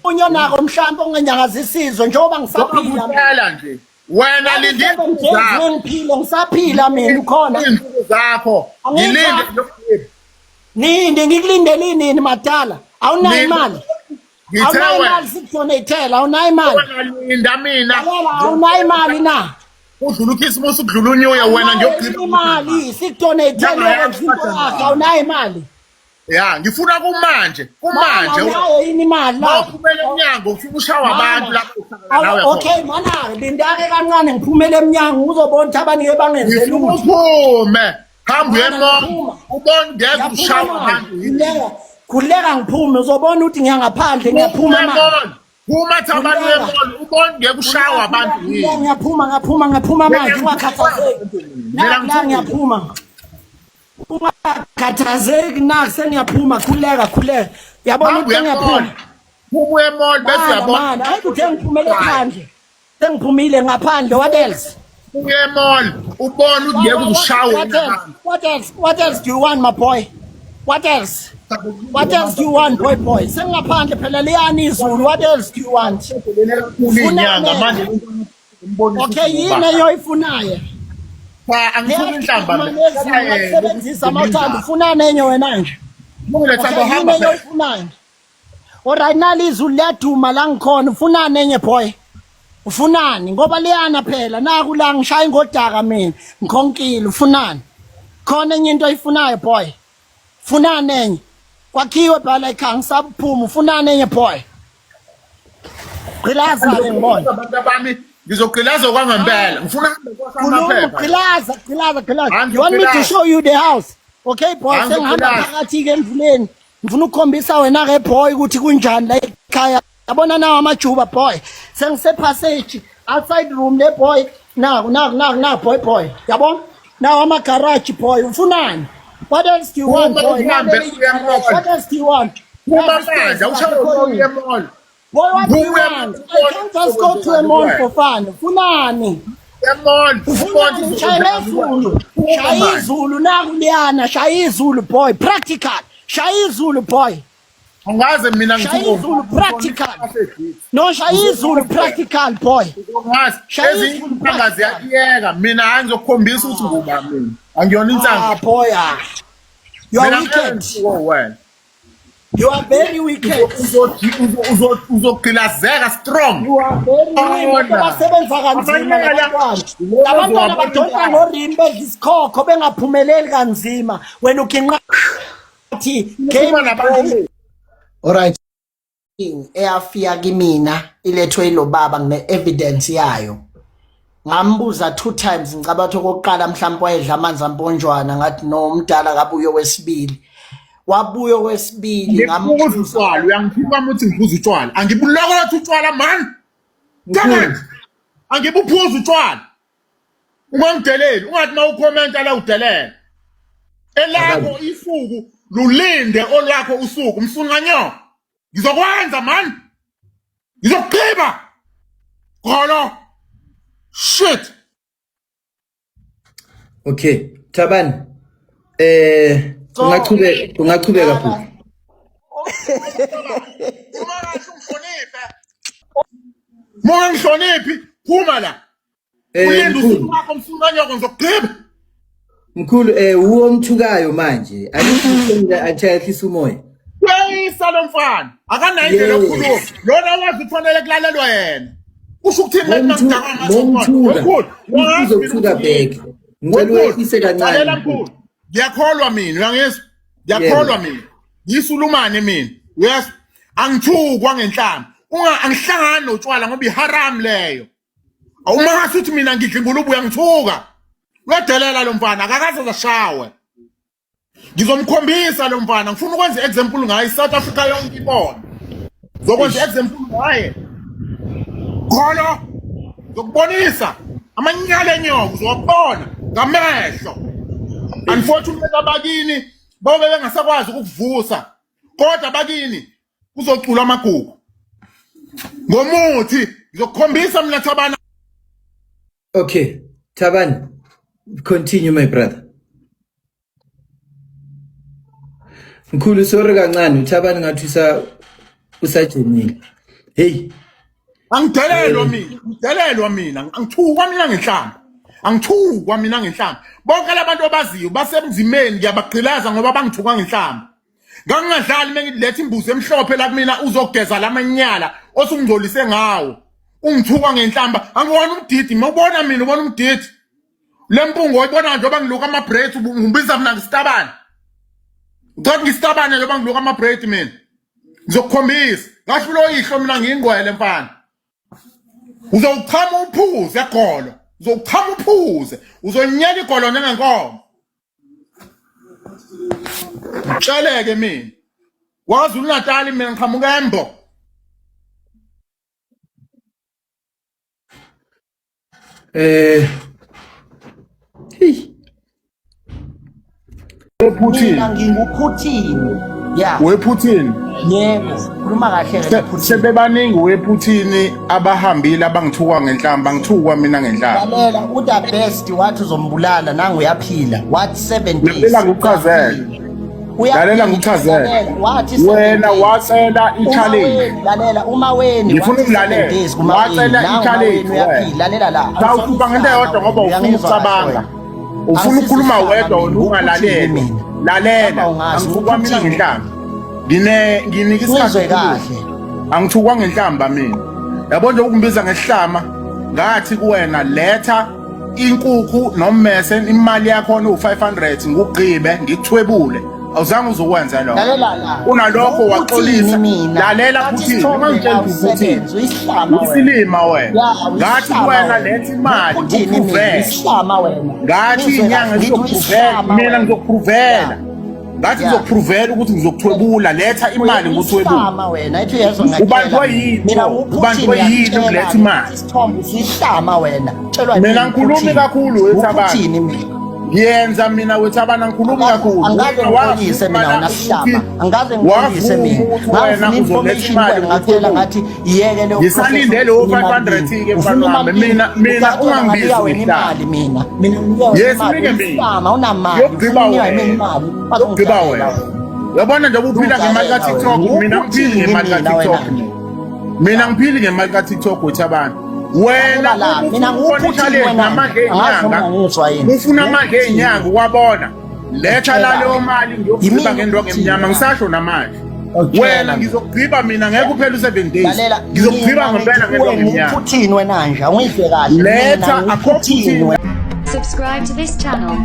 unyonako mhlawumbe ongenyanga zisizwe njengoba ngisaphila kuphela nje wena linde ngiphile ngisaphila mina ukhona zakho ngilinde nini ngikulindele nini madala awunayo imali awunayo imali sikudonatela awunayo imali linda mina awunayo imali na udlula ukhisimusi udlula unyuya wena ngiyogcina imali sikudonatela izinto zakho awunayo imali ya ngifuna kumanje awunayo yini imali la uphumele emnyango ufika ushawa abantu lapho nawe okay mana lindake kancane ngiphumele emnyango uzobona ukuthi abanike bangenzeli uphume hamba uyemona ubona ngeke ushawa abantu khuleka ngiphume uzobona ukuthi ngiyangaphandle ngiyaphuma manje phuma Thabani uyemona ubona ngeke ushawa abantu ngaphuma manje ungakhathazeki la ngiyaphuma ungakhathazeki na seniyaphuma khuleka yabona ukuthi ngiyaphuma phuma uyemona bese uyabona hayi ukuthi ngiphumele phandle sengiphumile ngaphandle what else uyemona ubona ukuthi ngeke ushawe what else do you want my boy what else do you want boy sengaphandle phela liyani izulu what else do you want inyanga manje okay yini eyoyifunayo angifuni inhlamba sebenzisa amathanda ufuna nenye wena nje yini eyoyifunayo alright nalizulu liyaduma la ngikhona ufuna nenye boy ufunani ngoba liyana phela naku la ngishaya ngodaka mina ngikhonkile ufunani khona enye into oyifunayo boy funani enye kwakhiwe bhala ekhaya ngisabuphuma ufunani enye boy qilaza ke ngibona abantu bami ngizogqilaza kwangempela ngifuna qilaza you want me to show you the house okay boy sengihamba phakathi ke emvuleni ngifuna ukukhombisa wena ke boy ukuthi kunjani la ekhaya yabona nawo amajuba boy sengise passage outside room le boy na boy yabona nawo ama garage boy ufunani what else do you want boy what else do you want boy what do you want I can't just go to a mall for fun ufunani shaya izulu naku liyana shaya izulu boy practical shaya izulu boy angaze mina ngizulu practical no shaya izulu practical boy ezinye intangazi yakiyeka mina angizokukhombisa ukuthi nguba mina angiyona insanga boy you are wicked you are very wicked uzogqilazeka strong you are very wicked basebenza kanzima abantwana badonsa ngorimbe ngisikhokho bengaphumeleli kanzima wena uginqa game nabantu alright eyafika kimina ilethwe yilo baba ngine evidence yayo ngambuza 2 times ngicabatha okokuqala mhlawumbe wayedla amanzi amponjwana ngathi no umdala kabuyo wesibili wabuyo wesibili ngambuza utshwala uyangiphika ukuthi ngiphuza utshwala angibuloko lathi utshwala man damn angibuphuza utshwala ungangideleli ungathi mawukhomenta la udelela elakho ifuku lulinde olwakho usuku mfunganyo ngizokwenza man ngizokugqiba kholo shit okay Thabani ungachubeka futhi Mona ngihloniphi phuma la uyenda usuku wakho mfunganyo ngizokugqiba mkhulu uwo omthukayo manje achayehlisa umoya yeyisa lo mfana akanayo indlela yokukhuluma lona wazi ufanele kulalelwa yena usho ukuthini uzokuthuka back ngicela wehlise kancane ngiyakholwa mina uyangizwa ngiyakholwa mina yisulumane mina yes angithukwa ngenhlamba angihlangani notshwala ngoba iharam leyo awuma ngasuthi mina ngidlingula ubuya ngithuka uyadelela lo mfana akakaze zashawe ngizomkhombisa lo mfana ngifuna ukwenza example ngaye South Africa yonke ibona ngizokwenza example ngaye khona ngokubonisa amanyala enyoka uzobona ngamehlo unfortunately abakini babe bengasakwazi ukuvusa kodwa abakini kuzocula amagugu ngomuthi ngizokukhombisa mina Thabani okay Thabani continue my brother mkhulu sorry kancane uThabani ngathi usajenile Hey. Ngidelelwa mina, angithukwa mina ngehlamba. Angithukwa mina ngehlamba. Bonke labantu abaziyo basemzimeni ngiyabagqilaza ngoba bangithukwa ngehlamba. Ngangingadlali mengilethe imbuzi emhlophe la kumina uzogeza lamanyala osungcolise ngawo. Ungithukwa ngehlamba, angibona umdidi, mawubona mina ubona umdidi. Lempungo oyibona njengoba ngiluka ama braids ungibiza mina ngistabana. Uqothi ngistabana njengoba ngiluka ama braids mina. Ngizokukhombisa, ngashulo ihlo mina ngingcwele mfana. Uzochama uphuze egolo, uzochama uphuze, uzonyela igolo njengenkomo. Utsheleke mina. Wazi uNatali mina ngiqhamuka eMbo. Mina nginguPutin. Yeah. WePutin. Yebo, khuluma kahle ngePutin. Sebebaningi wePutin abahambile abangithukwa ngenhlamba, ngithukwa mina ngenhlamba. Lalela uThe Best wathi uzombulala nangu uyaphila. Wathi 7 days. Lalela ngikuchazele. Lalela ngikuchazele. Wena wacela i-challenge. Lalela uma wena ngifuna ukulalela. Wacela i-challenge. Lalela la. Sawukhupha ngento eyodwa ngoba ufuna ukucabanga. Ufuna ukukhuluma wedwa ungalaleli. Lalela, angithukwa mina ngenhlamba. Nginika isikhathi kahle. Angithukwa ngenhlamba mina. Yabo nje ukungibiza ngesihlama, ngathi kuwena letha inkukhu nommese imali yakho u500 ngugqibe ngikuthwebule. Awuzange uzokwenza lokho. Lalela la. Unalokho waxolisa. Lalela futhi ungangitshela ukuthi usilima wena. Ngathi kuwena letha imali ngikuvela. Isihlama wena. Ngathi inyanga ngizokuvela, mina ngizokuvela. Ngathi ngizokuvela ukuthi ngizokuthwebula, letha imali ngikuthwebula. Wena ethi uyezwa ngathi ubantu yini? Ubantu yini ukuletha imali? Isithombe sihlama wena. Tshelwa mina ngikhulumi kakhulu wethabana. Ngiyenza mina wethabana ngikhulumi kakhulu. Angaze ngikholise mina unasihlama. Angaze ngikholise mina. Wena uzoletha imali ngicela ngathi iyeke lo. Ngisalinde lo 500 ke mfana wami. Mina ungangibizi imali mina. Mina ngiyahlama unamali. Ufuna imali. Yogqiba wena. Uyabona nje uphila ngemali ka TikTok, mina ngiphili ngemali ka TikTok. Mina ngiphili ngemali ka TikTok wethabana. Wena mina nguPutin wena amandla enyanga ufuna amandla enyanga wabona letha la leyo mali ngiyogqiba ngendwa ngemnyama ngisasho namanje wena ngizogqiba mina ngeke kuphela u7 days ngizogqiba ngempela ngendwa ngemnyama uPutin wena nje ungihle kahle letha akho Putin. Subscribe to this channel.